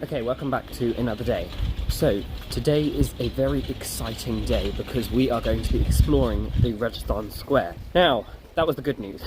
Okay, welcome back to another day. So, today is a very exciting day because we are going to be exploring the Registan Square. Now, that was the good news.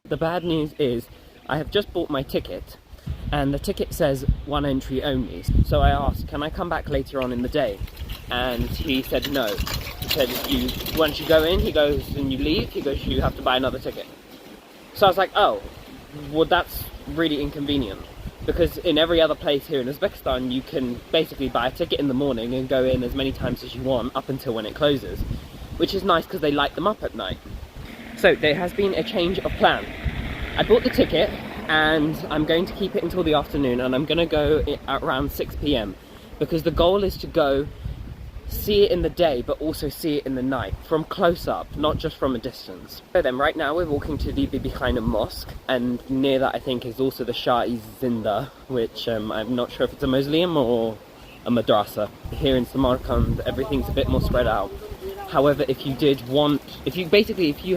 The bad news is I have just bought my ticket and the ticket says one entry only. So I asked, can I come back later on in the day? And he said no. He said, once you go in, he goes, and you leave, he goes, you have to buy another ticket. So I was like, oh, well that's really inconvenient. Because in every other place here in Uzbekistan, you can basically buy a ticket in the morning and go in as many times as you want up until when it closes. Which is nice because they light them up at night. So there has been a change of plan. I bought the ticket and I'm going to keep it until the afternoon, and I'm going to go at around 6 PM because the goal is to go see it in the day but also see it in the night from close up, not just from a distance. So then right now we're walking to the bibi-khanym mosque, and near that I think is also the Shah-i-Zinda, which I'm not sure if it's a mausoleum or a madrasa. Here in Samarkand everything's a bit more spread out. However, if you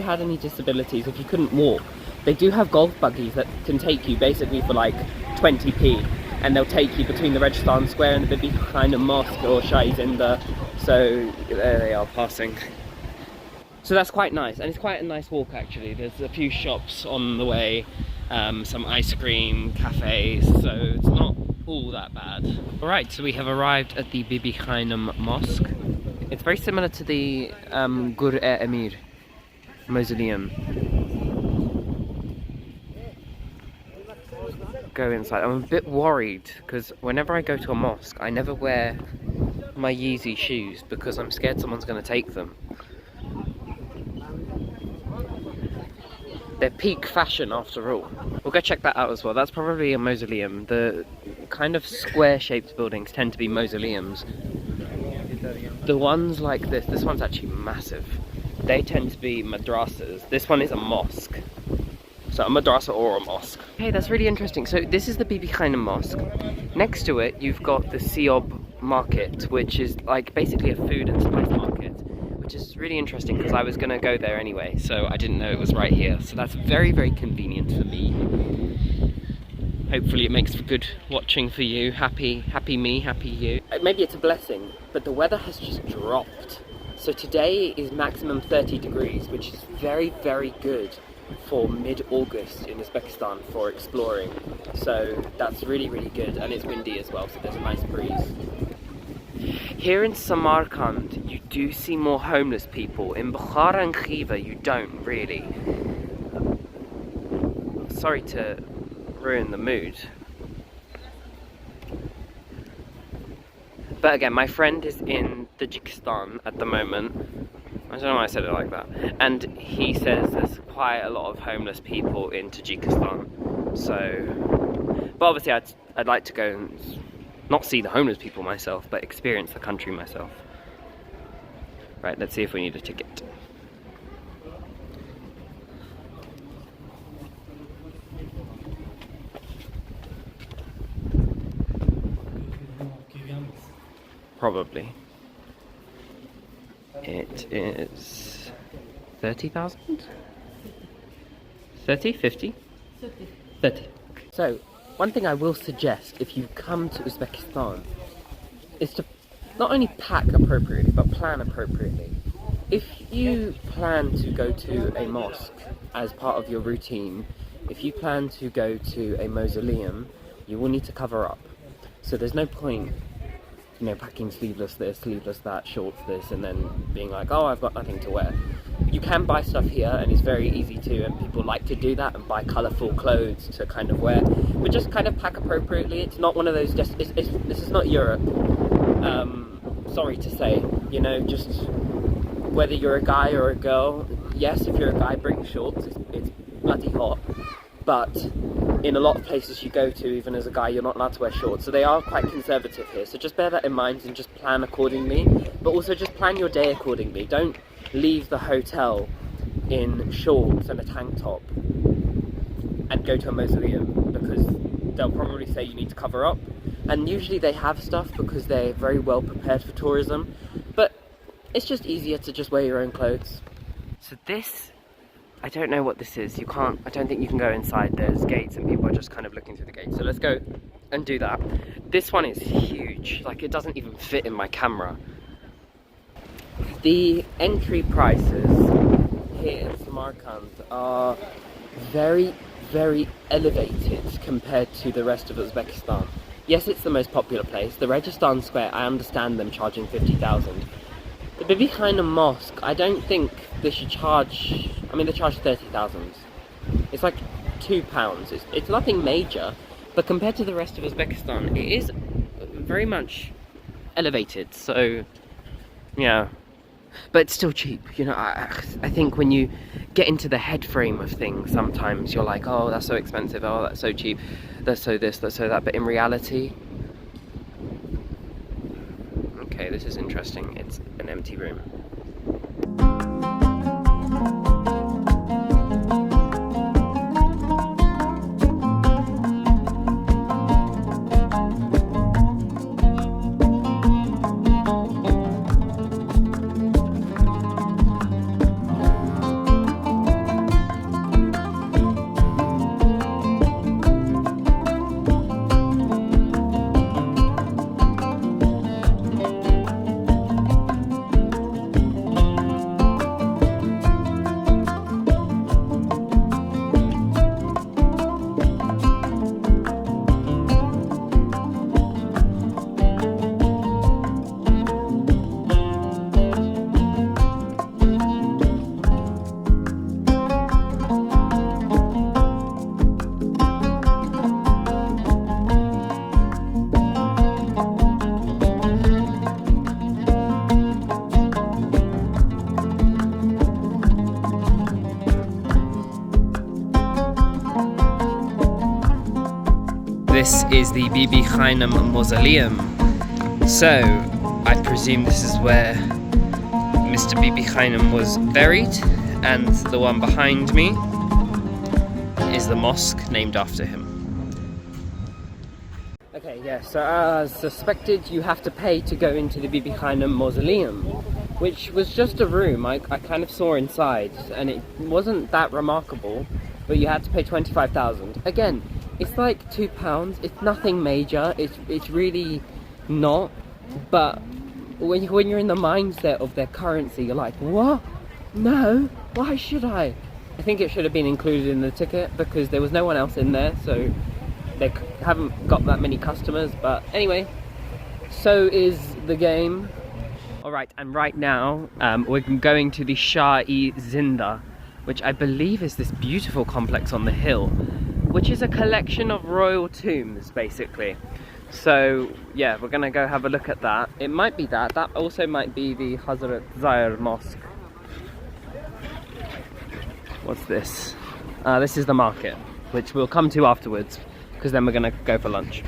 had any disabilities, if you couldn't walk, they do have golf buggies that can take you basically for like 20p, and they'll take you between the Registan Square and the bibi-khanym mosque or Shah-i-Zinda. So there they are passing. So that's quite nice, and it's quite a nice walk actually. There's a few shops on the way, some ice cream, cafes, so it's not all that bad. Alright, so we have arrived at the bibi-khanym mosque. It's very similar to the Gur-e Amir Mausoleum. Go inside. I'm a bit worried because whenever I go to a mosque, I never wear my Yeezy shoes because I'm scared someone's going to take them. They're peak fashion after all. We'll go check that out as well. That's probably a mausoleum. The kind of square-shaped buildings tend to be mausoleums. The ones like this one's actually massive. They tend to be madrasas. This one is a mosque. So a madrasa or a mosque. Okay, that's really interesting. So this is the bibi-khanym mosque. Next to it, you've got the Siob market, which is like basically a food and spice market, which is really interesting because I was going to go there anyway, so I didn't know it was right here. So that's very, very convenient for me. Hopefully it makes for good watching for you. Happy me, happy you. Maybe it's a blessing, but the weather has just dropped. So today is maximum 30 degrees, which is very, very good for mid-August in Uzbekistan for exploring. So that's really, really good, and it's windy as well, so there's a nice breeze. Here in Samarkand, you do see more homeless people. In Bukhara and Khiva, you don't really. Sorry to ruin the mood. But again, my friend is in Tajikistan at the moment. I don't know why I said it like that. And he says there's quite a lot of homeless people in Tajikistan. So, but obviously I'd like to go and not see the homeless people myself, but experience the country myself. Right, let's see if we need a ticket. Probably. It is 30,000? 30? 50? 30. So, one thing I will suggest if you come to Uzbekistan is to not only pack appropriately, but plan appropriately. If you plan to go to a mosque as part of your routine, if you plan to go to a mausoleum, you will need to cover up. So there's no point, you know, packing sleeveless this, sleeveless that, shorts this, and then being like, oh, I've got nothing to wear. You can buy stuff here, and it's very easy to, and people like to do that and buy colourful clothes to kind of wear. But just kind of pack appropriately. It's not one of those, this is not Europe. Sorry to say, you know, just whether you're a guy or a girl, yes, if you're a guy, bring shorts, it's bloody hot, but in a lot of places you go to, even as a guy, you're not allowed to wear shorts, so they are quite conservative here, so just bear that in mind and just plan accordingly, but also just plan your day accordingly. Don't leave the hotel in shorts and a tank top and go to a mausoleum, because they'll probably say you need to cover up, and usually they have stuff because they're very well prepared for tourism, but it's just easier to just wear your own clothes. So this, I don't know what this is. I don't think you can go inside. There's gates and people are just kind of looking through the gates. So let's go and do that. This one is huge, like it doesn't even fit in my camera. The entry prices here in Samarkand are very, very elevated compared to the rest of Uzbekistan. Yes, it's the most popular place. The Registan Square, I understand them charging 50,000. The bibi-khanym mosque, I don't think they should charge, I mean they charge 30,000. It's like £2. It's nothing major, but compared to the rest of Uzbekistan, it is very much elevated, so yeah. But it's still cheap, you know. I think when you get into the head frame of things, sometimes you're like, oh, that's so expensive, oh, that's so cheap, that's so this, that's so that, but in reality, okay, this is interesting, it's an empty room. This is the bibi-khanym Mausoleum. So, I presume this is where Mr. Bibi-khanym was buried, and the one behind me is the mosque named after him. Okay, yeah, so as suspected, you have to pay to go into the bibi-khanym Mausoleum, which was just a room. I kind of saw inside, and it wasn't that remarkable, but you had to pay 25,000. Again, it's like £2. It's nothing major. It's really not. But when you're in the mindset of their currency, you're like, what? No. Why should I? I think it should have been included in the ticket because there was no one else in there, so they haven't got that many customers. But anyway, so is the game. All right, and right now we're going to the Shah-i-Zinda, which I believe is this beautiful complex on the hill, which is a collection of royal tombs, basically. So, yeah, we're gonna go have a look at that. It might be that. That also might be the Hazrat Zair Mosque. What's this? This is the market, which we'll come to afterwards, because then we're gonna go for lunch.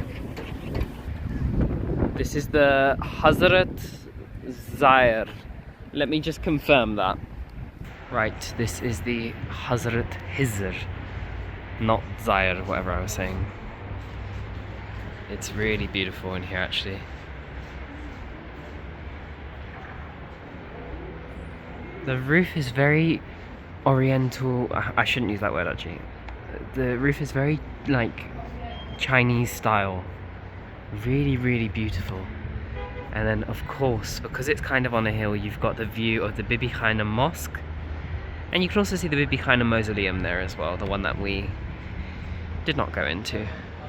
This is the Hazrat Zair. Let me just confirm that. Right, this is the Hazrat Hizr. Not Zaire, whatever I was saying. It's really beautiful in here, actually. The roof is very oriental. I shouldn't use that word, actually. The roof is very, like, Chinese style. Really, really beautiful. And then, of course, because it's kind of on a hill, you've got the view of the Bibi-khanym Mosque. And you can also see the Bibi-khanym Mausoleum there as well, the one that we did not go into.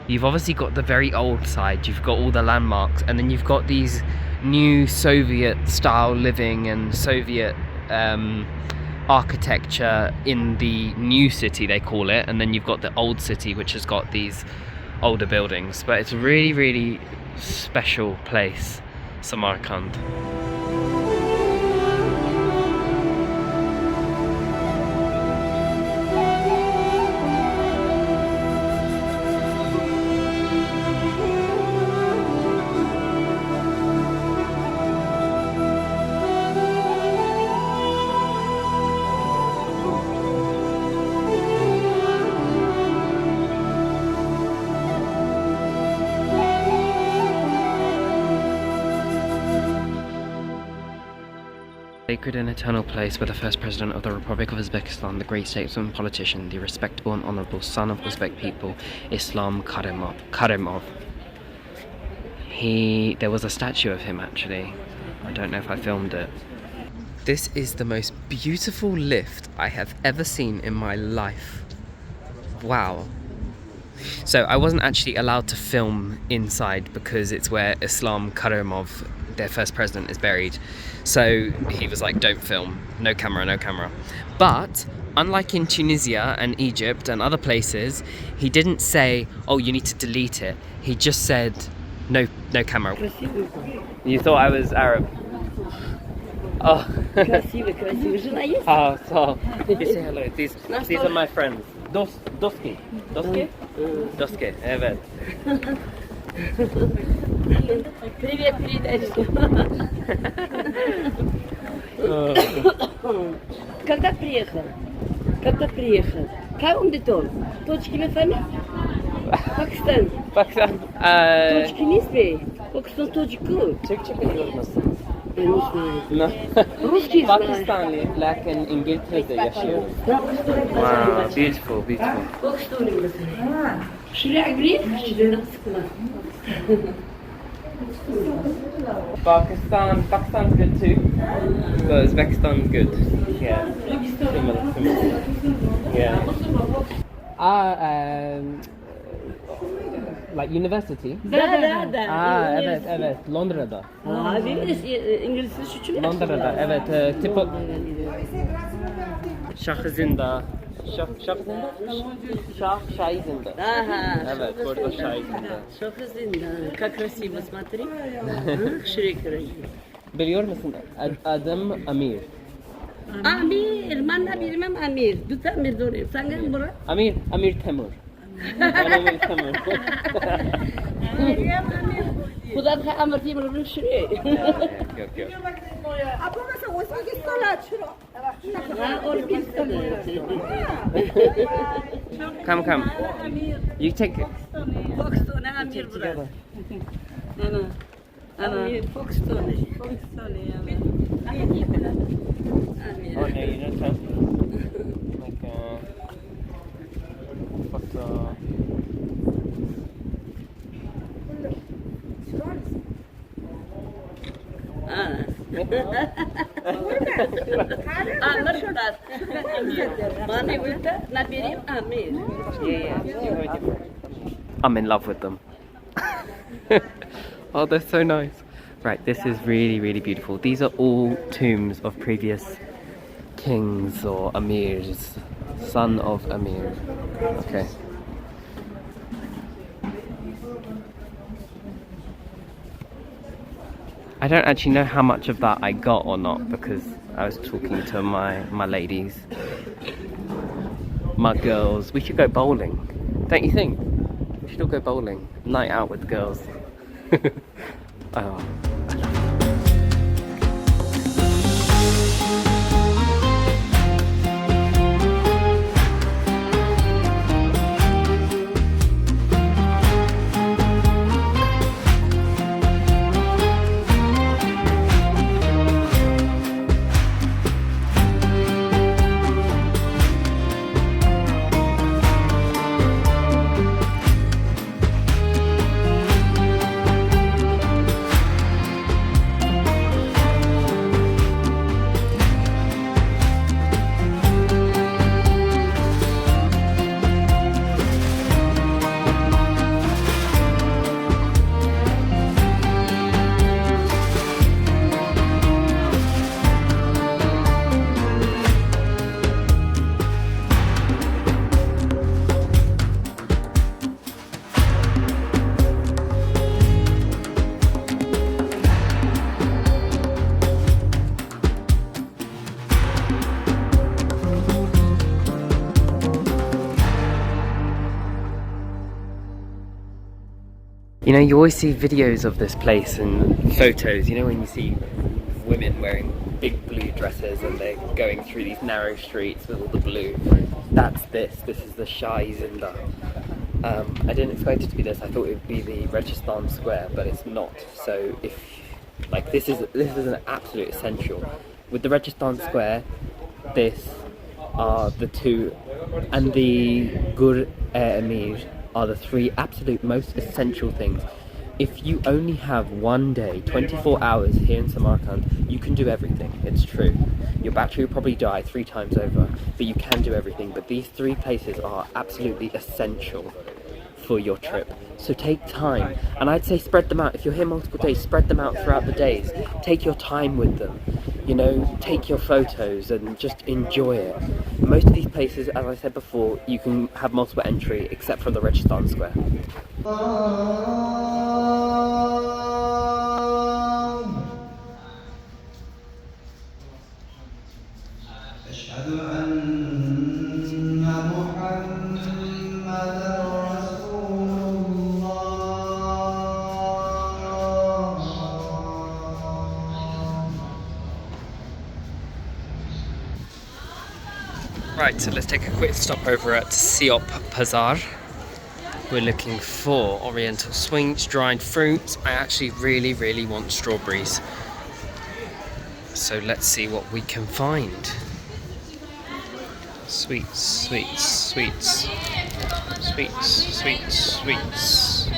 You've obviously got the very old side, you've got all the landmarks, and then you've got these new Soviet style living and Soviet architecture in the new city, they call it, and then you've got the old city, which has got these older buildings. But it's a really, really special place, Samarkand. sacred and eternal place where the first president of the Republic of Uzbekistan, the great statesman and politician, the respectable and honourable son of Uzbek people, Islam Karimov. There was a statue of him actually. I don't know if I filmed it. This is the most beautiful lift I have ever seen in my life. Wow. So I wasn't actually allowed to film inside because it's where Islam Karimov, their first president, is buried. So he was like, don't film, no camera, no camera. But unlike in Tunisia and Egypt and other places, he didn't say, oh, you need to delete it. He just said, no camera. You thought I was Arab? Oh. Красивый желаешь? Oh, so you say hello. These are my friends. Doski. Doski. Evet. Привет, передача. Когда приехал? Как он детон? Точки на фамилии? Pakistan. Точки не спей. Pakistan точку. Türkçe biliyor musun? Ben не знаю. No. Русский знаю. Pakistanlı, lakin İngiltere'de yaşıyor. Wow, Wow, beautiful. Pakistan mesela. Şuraya gireyim. Şuraya sıkılar. Pakistan's good too, but Uzbekistan's good. Yeah. Similar. Yeah. Like university? Da. Evet. Londra'da. Abi İngilizce şu Londra'da, evet. Tipo... Shah-i-Zinda. Shah-i-Zinda? Shah-i-Zinda. Ага. Evet, burada Shah-i-Zinda. Shah-i-Zinda. Как красиво, смотри. Şuraya красиво. Biliyor musun? Adım Amir. Amir, ben de bilmem Amir. Düt Amir doğru. Sen gel buraya. Amir Temur. Amir Temur. Kudan ka Amir Temur şuraya. Yok. Apa masa Uzbekistan'a çürü? Ha, Uzbekistan. Come. You take it. Pakistan Amir buraya. Ana. Pakistan. Oh no, you don't have like photo. Amir şurada. Bana burada ne bileyim Amir. Yeah. I'm in love with them. Oh, they're so nice. Right, this is really beautiful. These are all tombs of previous kings or emirs. Son of Amir. Okay. I don't actually know how much of that I got or not because I was talking to my ladies, my girls. We should go bowling, don't you think? We should all go bowling. Night out with the girls. Oh. You know, you always see videos of this place and photos, you know, when you see women wearing big blue dresses and they're going through these narrow streets with all the blue. That's this is the Shah-i-Zinda. I didn't expect it to be this. I thought it would be the Registan Square, but it's not. So if, like, this is an absolute essential. with the Registan Square, this are the two, and the Gur-e Amir are the three absolute most essential things. If you only have one day, 24 hours here in Samarkand, you can do everything. It's true. Your battery will probably die 3 times over, but you can do everything. But these 3 places are absolutely essential for your trip. So take time, and I'd say spread them out. If you're here multiple days, spread them out throughout the days. Take your time with them. You know, take your photos and just enjoy it. Most of these places, as I said before, you can have multiple entry, except for the Registan Square. Right, so let's take a quick stop over at Siop Bazaar. We're looking for oriental sweets, dried fruits. I actually really want strawberries. So let's see what we can find. Sweets, sweets, sweets. Sweets, sweets, sweets.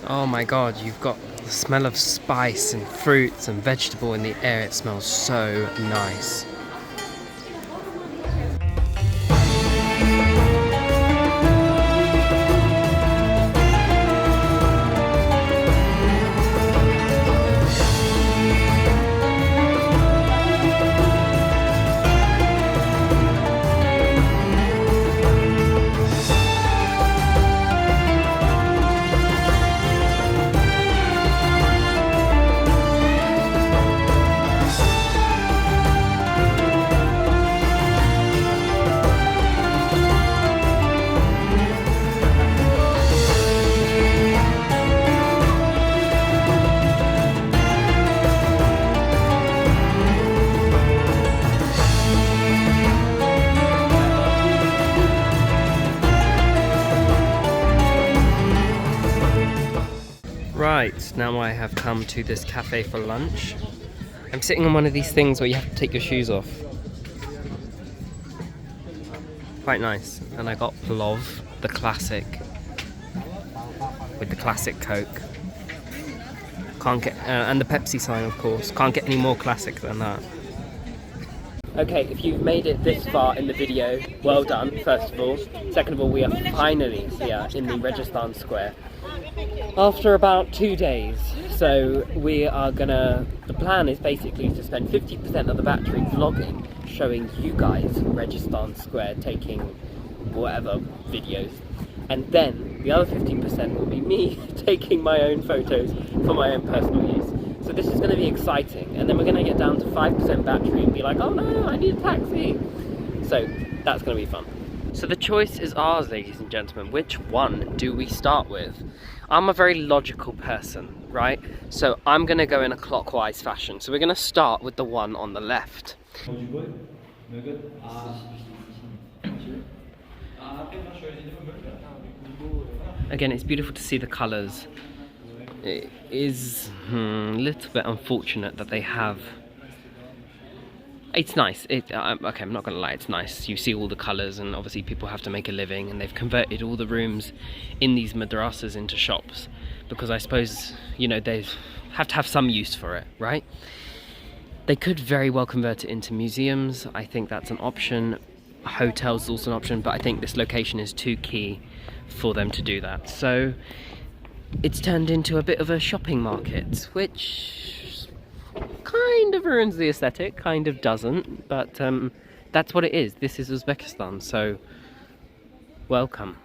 Oh my god, you've got the smell of spice and fruits and vegetable in the air. It smells so nice. Right, now I have come to this cafe for lunch. I'm sitting on one of these things where you have to take your shoes off. Quite nice. And I got plov, the classic, with the classic Coke. Can't get, and the Pepsi sign, of course. Can't get any more classic than that. Okay, if you've made it this far in the video, well done, first of all. Second of all, we are finally here in the Registan Square after about 2 days. So we are gonna, the plan is basically to spend 50% of the battery vlogging, showing you guys Registan Square, taking whatever videos. And then the other 15% will be me taking my own photos for my own personal use. So this is going to be exciting, and then we're going to get down to 5% battery and be like, oh no, I need a taxi. So that's going to be fun. So the choice is ours, ladies and gentlemen. Which one do we start with? I'm a very logical person, right? So I'm going to go in a clockwise fashion. So we're going to start with the one on the left. Again, it's beautiful to see the colours. It is a little bit unfortunate that they have. It's nice. Okay, I'm not gonna lie. It's nice. You see all the colours, and obviously people have to make a living, and they've converted all the rooms in these madrasas into shops because I suppose, you know, they have to have some use for it, right? They could very well convert it into museums. I think that's an option. Hotels is also an option, but I think this location is too key for them to do that. So it's turned into a bit of a shopping market, which kind of ruins the aesthetic, kind of doesn't, but that's what it is. This is Uzbekistan, so welcome.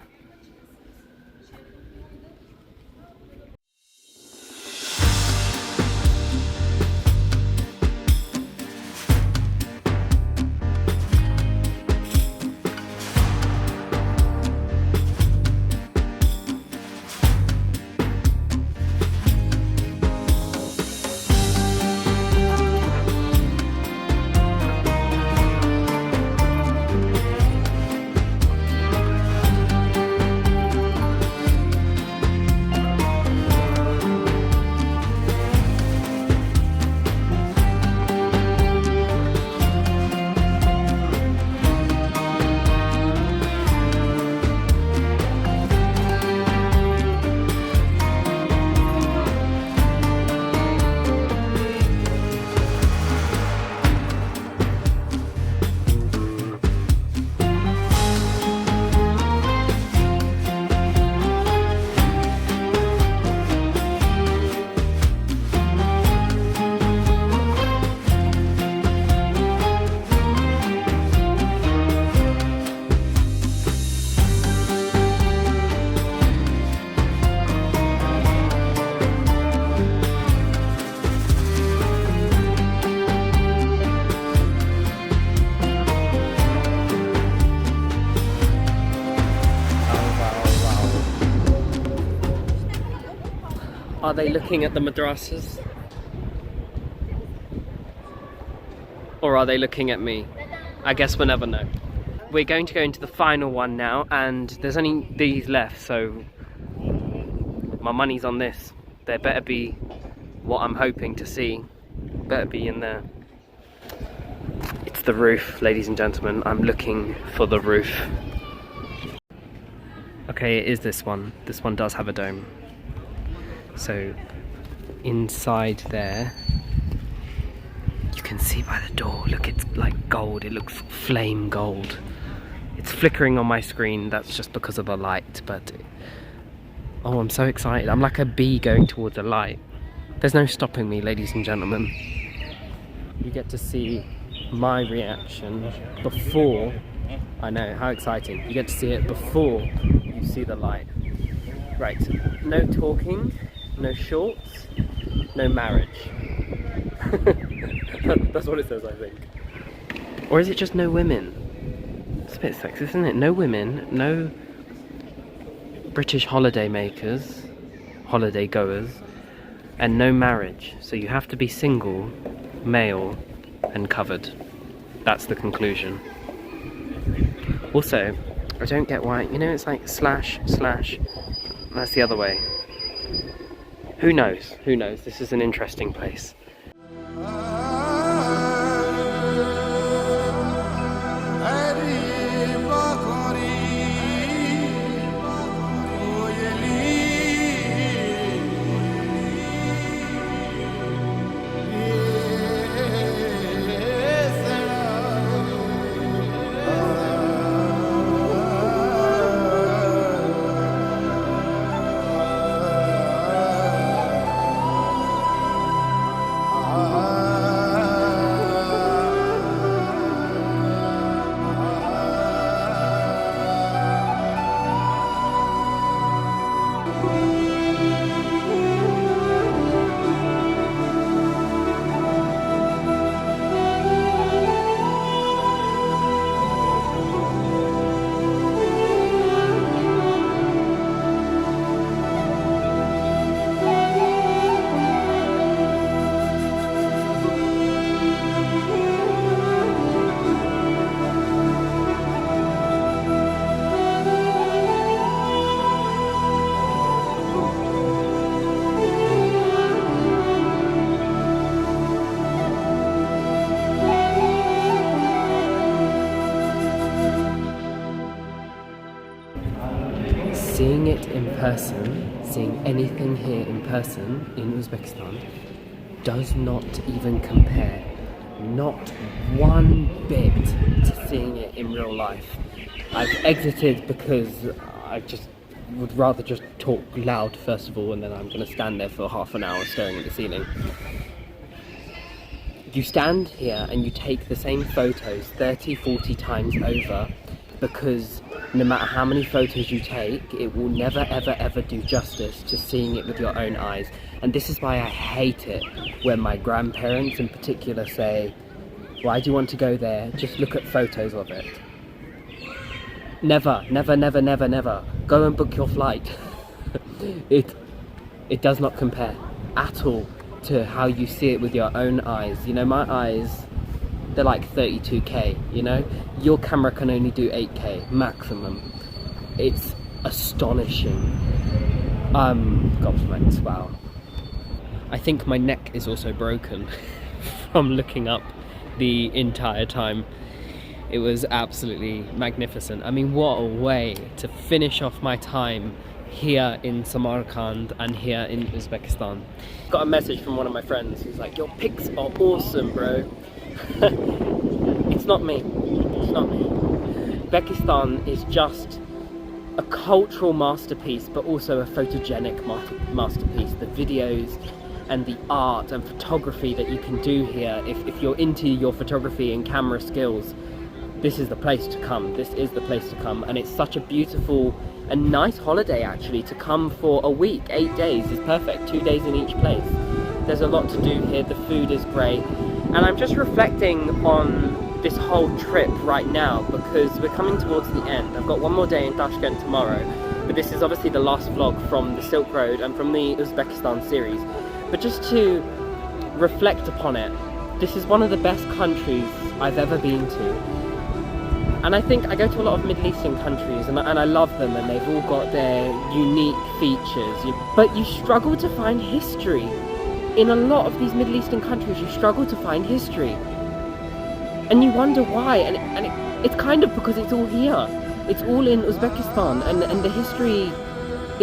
Are they looking at the madrasas? Or are they looking at me? I guess we'll never know. We're going to go into the final one now, and there's only these left, so my money's on this. There better be what I'm hoping to see. Better be in there. It's the roof, ladies and gentlemen. I'm looking for the roof. Okay, it is this one. This one does have a dome. So inside there, you can see by the door, look, it's like gold. It looks flame gold. It's flickering on my screen. That's just because of the light, but oh, I'm so excited. I'm like a bee going towards a light. There's no stopping me, ladies and gentlemen. You get to see my reaction before. I know, how exciting. You get to see it before you see the light. Right, no talking, no shorts, no marriage. That's what it says, I think. Or is it just no women? It's a bit sexist, isn't it? No women, no British holiday makers, holiday goers, and no marriage. So you have to be single, male, and covered. That's the conclusion. Also, I don't get why, you know, it's like slash, slash, that's the other way. Who knows? Who knows? This is an interesting place. Seeing it in person, seeing anything here in person in Uzbekistan does not even compare, not one bit, to seeing it in real life. I've exited because I just would rather just talk loud first of all, and then I'm going to stand there for half an hour staring at the ceiling. You stand here and you take the same photos 30, 40 times over, because no matter how many photos you take, it will never ever ever do justice to seeing it with your own eyes. And this is why I hate it when my grandparents in particular say, why do you want to go there? Just look at photos of it. Never, never, never, never, never. Go and book your flight. It does not compare at all to how you see it with your own eyes. You know, my eyes, they're like 32K, you know? Your camera can only do 8K maximum. It's astonishing. Gobsmacked, wow. I think my neck is also broken from looking up the entire time. It was absolutely magnificent. I mean, what a way to finish off my time here in Samarkand and here in Uzbekistan. Got a message from one of my friends who's like, your pics are awesome, bro. It's not me. It's not me. Uzbekistan is just a cultural masterpiece, but also a photogenic masterpiece. The videos and the art and photography that you can do here, if you're into your photography and camera skills, this is the place to come. This is the place to come. And it's such a beautiful and nice holiday actually to come for a week. 8 days is perfect. 2 days in each place. There's a lot to do here. The food is great. And I'm just reflecting on this whole trip right now because we're coming towards the end. I've got one more day in Tashkent tomorrow, but this is obviously the last vlog from the Silk Road and from the Uzbekistan series. But just to reflect upon it, this is one of the best countries I've ever been to. And I think I go to a lot of Middle Eastern countries and I love them, and they've all got their unique features. But you struggle to find history. In a lot of these Middle Eastern countries, you struggle to find history. And you wonder why, and it's kind of because it's all here. It's all in Uzbekistan, and the history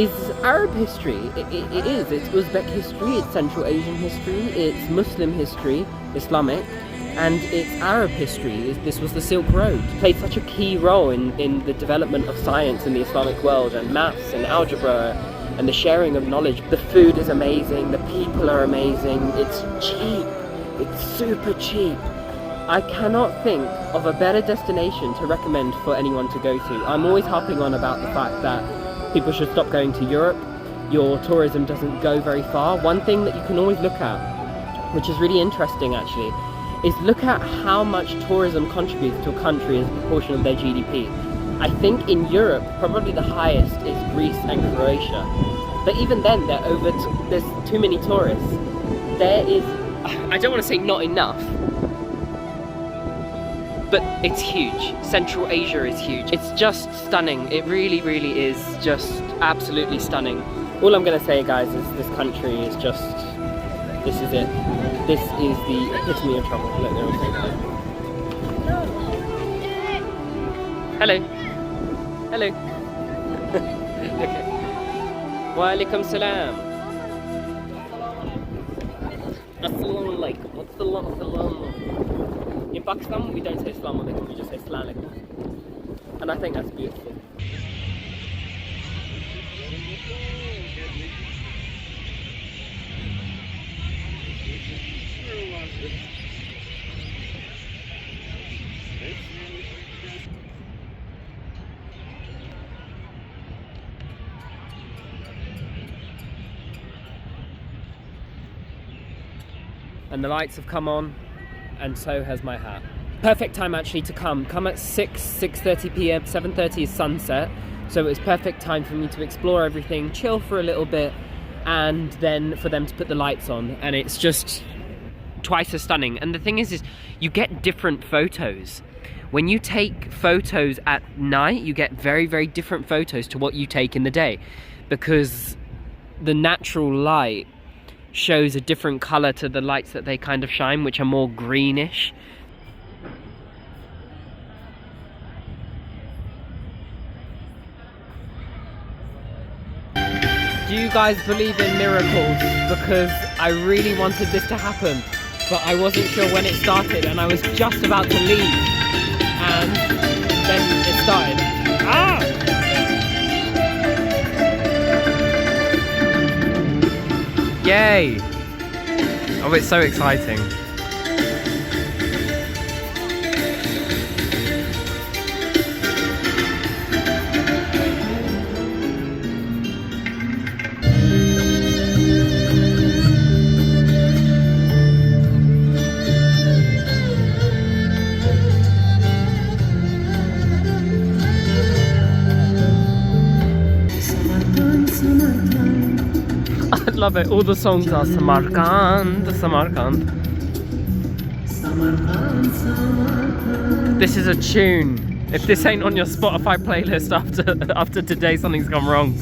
is Arab history. It is. It's Uzbek history, it's Central Asian history, it's Muslim history, Islamic, and it's Arab history. This was the Silk Road. It played such a key role in the development of science in the Islamic world, and maths and algebra, and the sharing of knowledge. The food is amazing, the people are amazing, it's cheap, it's super cheap. I cannot think of a better destination to recommend for anyone to go to. I'm always harping on about the fact that people should stop going to Europe. Your tourism doesn't go very far. One thing that you can always look at, which is really interesting actually, is look at how much tourism contributes to a country as a proportion of their GDP. I think in Europe, probably the highest is Greece and Croatia. But even then, there's too many tourists. There is, I don't want to say not enough, but it's huge. Central Asia is huge. It's just stunning. It really, really is just absolutely stunning. All I'm gonna say, guys, is this country is just, this is it. This is the epitome of travel. Look, they're all saying hello. Hello. Okay. Wa alaikum salam. Assalamu alaikum. What's the lot of salam? In Pakistan, we don't say Assalamu alaikum, we just say Assalamu alaikum. And I think that's beautiful. And the lights have come on, and so has my hat. Perfect time actually to come. Come at 6:30 p.m, 7:30 is sunset, so it's perfect time for me to explore everything, chill for a little bit, and then for them to put the lights on, and it's just twice as stunning. And the thing is you get different photos. When you take photos at night, you get very, very different photos to what you take in the day, because the natural light shows a different color to the lights that they kind of shine, which are more greenish. Do you guys believe in miracles? Because I really wanted this to happen, but I wasn't sure when it started, and I was just about to leave, and then it started. Ah! Yay! Oh, it's so exciting. I love it. All the songs are Samarkand, Samarkand. This is a tune. If this ain't on your Spotify playlist after today, something's gone wrong.